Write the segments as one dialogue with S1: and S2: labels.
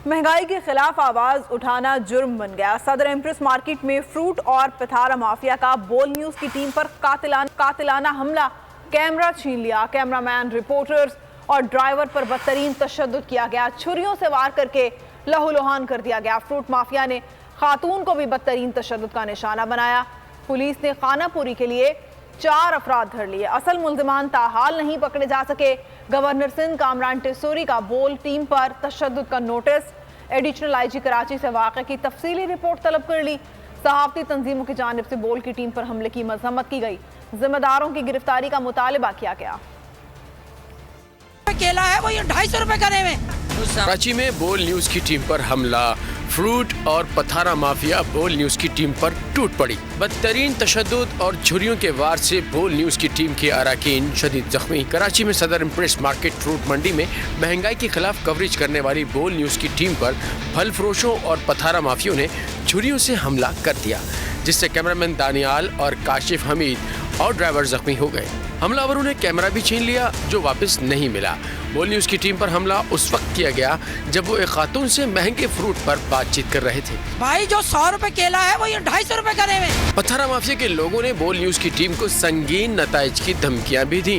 S1: महंगाई के खिलाफ आवाज उठाना जुर्म बन गया। सदर एम्प्रेस मार्केट में फ्रूट और पथारा माफिया का बोल न्यूज की टीम पर कातिलाना हमला, कैमरा छीन लिया। कैमरामैन, रिपोर्टर्स और ड्राइवर पर बदतरीन तशद्दुद किया गया। छुरियों से वार करके लहूलुहान कर दिया गया। फ्रूट माफिया ने खातून को भी बदतरीन तशद्दुद का निशाना बनाया। पुलिस ने खानापुरी के लिए 4 अफराद धर लिए। असल मुल्जिमान ताहाल नहीं पकड़े जा सके। गवर्नर सिंध कामरान टिसोरी का बोल टीम पर तशद्दुद का नोटिस। एडिशनल आईजी कराची से वाक़े की तफसीली रिपोर्ट तलब कर ली। सहाफ़ती तंजीमों की जानिब से बोल की टीम पर हमले की मजम्मत की गई। जिम्मेदारों की गिरफ्तारी का मुतालबा किया गया।
S2: केला है वो ये 250 रुपए करे में।
S3: कराची में बोल न्यूज की टीम पर हमला, फ्रूट और पथारा माफिया बोल न्यूज की टीम पर टूट पड़ी। बदतरीन तशद्दुद और छुरियों के वार से बोल न्यूज की टीम के अराकीन शदीद जख्मी। कराची में सदर एम्प्रेस मार्केट फ्रूट मंडी में महंगाई के खिलाफ कवरेज करने वाली बोल न्यूज की टीम पर फल फरोशों और पथारा माफियों ने छुरियों से हमला कर दिया, जिससे कैमरामैन दानियाल और काशिफ हमीद और ड्राइवर जख्मी हो गए। हमलावरों ने कैमरा भी छीन लिया, जो वापस नहीं मिला। बोल न्यूज की टीम पर हमला उस वक्त किया गया जब वो एक खातून से महंगे फ्रूट पर बातचीत कर रहे थे।
S2: भाई जो 100 रुपए केला है वो ये 250 रुपए करे में।
S3: पथारा माफिया के लोगों ने बोल न्यूज की टीम को संगीन नताइज की धमकियां भी दी।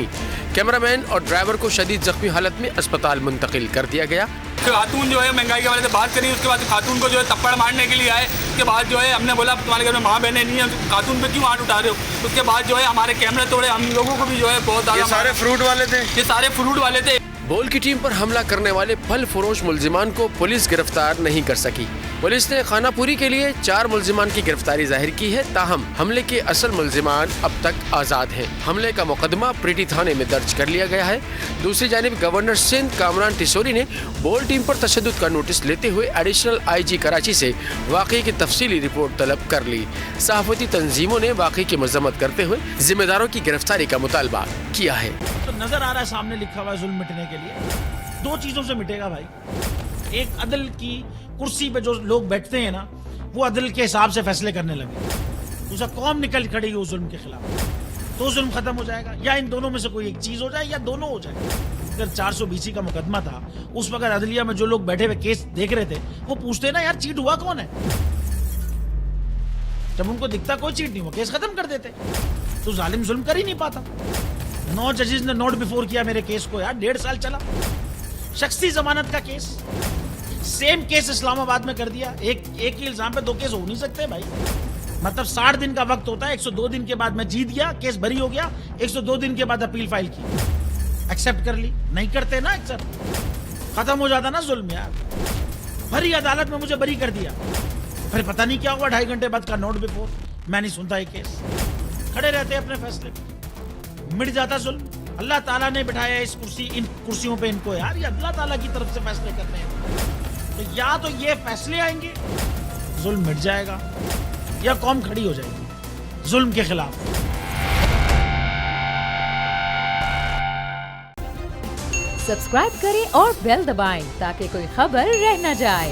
S3: कैमरामैन और ड्राइवर को शदीद जख्मी हालत में अस्पताल मुंतकिल कर दिया गया।
S4: खातून जो है महंगाई के बारे में बात करी, उसके बाद खातून को जो है थप्पड़ मारने के लिए आए। उसके बाद जो है हमने बोला तुम्हारे घर में माँ बहनें नहीं है, खातून पे क्यों हाथ उठा रहे हो। उसके बाद जो है हमारे कैमरे तोड़े, हम लोगों को भी जो है बहुत ज़्यादा।
S3: सारे फ्रूट वाले थे,
S4: ये सारे फ्रूट वाले थे।
S3: बोल की टीम पर हमला करने वाले फल फरोश मुल्जिमान को पुलिस गिरफ्तार नहीं कर सकी। पुलिस ने खानापुरी के लिए 4 मुल्जिमान की गिरफ्तारी जाहिर की है, ताहम हमले के असल मुल्जिमान अब तक आज़ाद हैं। हमले का मुकदमा प्रीटी थाने में दर्ज कर लिया गया है। दूसरी जानिब गवर्नर सिंध कामरान टिसोरी ने बोल टीम पर तशद्दुद का नोटिस लेते हुए एडिशनल आईजी कराची से वाक़े की तफसीली रिपोर्ट तलब कर ली। सहाफ़ती तंजीमों ने वाक़े की मजम्मत करते हुए जिम्मेदारों की गिरफ्तारी का मुतालबा किया है।
S5: तो नजर आ रहा है सामने लिखा हुआ है जुल्म मिटने के लिए 2 चीजों से मिटेगा भाई। एक, अदल की कुर्सी पे जो लोग बैठते हैं ना, वो अदल के हिसाब से फैसले करने लगे। दूसरा, कौम निकल खड़ी उस जुल्म के खिलाफ, तो जुल्म खत्म हो जाएगा। या इन दोनों में से कोई एक चीज हो जाए या दोनों हो जाए। अगर 420 का मुकदमा था, उस वक्त अदलिया में जो लोग बैठे हुए केस देख रहे थे, वो पूछते ना यार चीट हुआ कौन है। जब उनको दिखता कोई चीट नहीं हुआ, केस खत्म कर देते। तो जालिम जुल्म कर ही नहीं पाता। 9 जजेस ने नोट बिफोर किया मेरे केस को यार, 1.5 साल चला। शख्सी जमानत का केस, सेम केस इस्लामाबाद में कर दिया। एक ही इल्जाम पे 2 केस हो नहीं सकते भाई। मतलब 60 दिन का वक्त होता है। 102 दिन के बाद मैं जीत गया, केस बरी हो गया। 102 दिन के बाद अपील फाइल की, एक्सेप्ट कर ली। नहीं करते ना एक्सेप्ट, खत्म हो जाता ना जुल्म यार। भरी अदालत में मुझे बरी कर दिया, फिर पता नहीं क्या हुआ 2.5 घंटे बाद का नोट बिफोर। मैं नहीं सुनता ये केस, खड़े रहते अपने फैसले पे, मिट जाता जुल्म। अल्लाह ताला ने बिठाया इन कुर्सियों पे इनको यार, ये अल्लाह ताला की तरफ से फैसले करने हैं। तो या तो ये फैसले आएंगे, जुल्म मिट जाएगा, या कौम खड़ी हो जाएगी जुल्म के खिलाफ।
S6: सब्सक्राइब करें और बेल दबाएं ताकि कोई खबर रह न जाए।